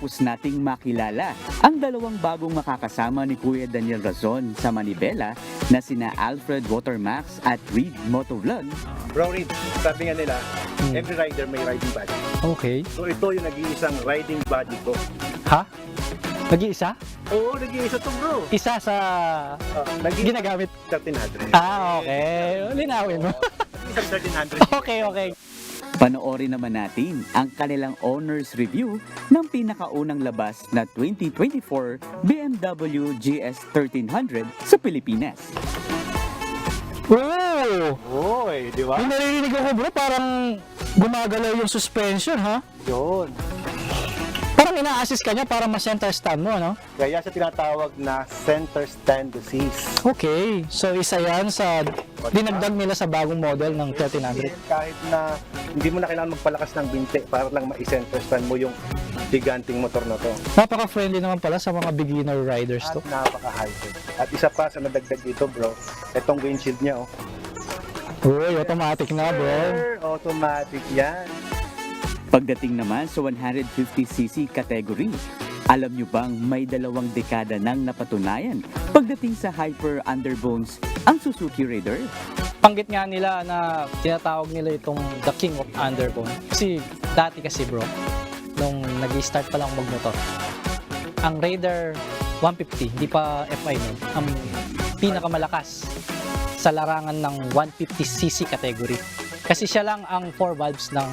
Pagkatapos nating makilala ang dalawang bagong makakasama ni Kuya Daniel Razon sa Manibela na sina Alfred Watermax at Reed Motovlog, Bro Reed, sabi nga nila, every rider may riding body. Okay. So ito yung nag-iisang riding body ko. Ha? Nag-iisa? Oo, nag-iisa to bro. Isa sa ginagamit? 1300. Okay. Linawin mo. Isang 1300. Okay. panoorin naman natin ang kanilang owner's review ng pinakaunang labas na 2024 BMW GS 1300 sa Pilipinas. Oh! Oy, di ba? Yung naririnig ako bro, parang gumagalaw yung suspension ha? Yun. Parang ina-assist ka niya para ma-center stand mo, ano? Kaya sa tinatawag na center stand assist. Okay, so isa yan sa dinagdag nila sa bagong model ng 1300. Kahit na hindi mo na kailangan magpalakas ng binte para lang ma-center stand mo yung giganting motor na to. Napaka-friendly naman pala sa mga beginner riders to. At napaka-high-tech. At isa pa sa nadagdag dito bro, itong windshield niya oh. Uy, automatic na bro. Automatic yan. Pagdating naman sa 150cc category, alam nyo bang may 2 dekada nang napatunayan pagdating sa hyper underbones ang Suzuki Raider? Panggit nga nila na tinatawag nila itong the king of underbone. Kasi dati kasi bro, nung nag-start pa lang magmotor, ang Raider 150, hindi pa FI nun, ang pinakamalakas sa larangan ng 150cc category. Kasi siya lang ang 4 valves ng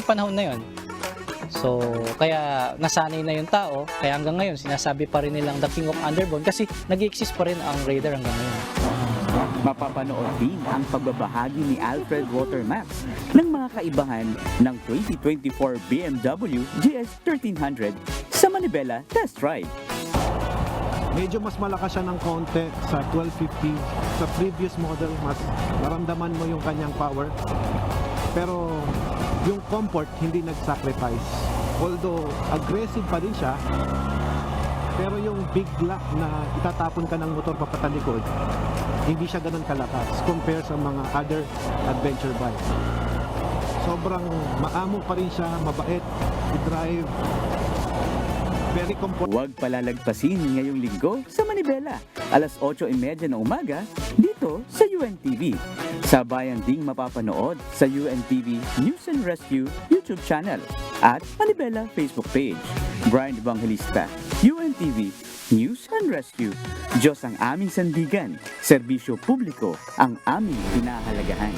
panahon na yon. So, kaya nasanay na yung tao, kaya hanggang ngayon sinasabi pa rin nilang the king of underbone kasi nag-exist pa rin ang Raider hanggang ngayon. Mapapanood din ang pagbabahagi ni Alfred Watermax ng mga kaibahan ng 2024 BMW GS 1300 sa Manibela Test Ride. Medyo mas malakas siya ng konti sa 1250. Sa previous model, mas naramdaman mo yung kanyang power. Pero yung comfort, hindi nag-sacrifice. Although aggressive pa din siya, pero yung bigla na itatapon ka ng motor papatalikod, hindi siya ganun kalakas compare sa mga other adventure bikes. Sobrang maamo pa rin siya, mabait, i-drive, very comfortable. Huwag palalagpasin ngayong linggo sa Manibela, alas 8:30 ng umaga, dito sa UNTV. Sabayan ding mapapanood sa UNTV News and Rescue YouTube channel at Manibela Facebook page. Brian Evangelista, UNTV News and Rescue. Diyos ang aming sandigan, serbisyo publiko ang aming pinahalagahan.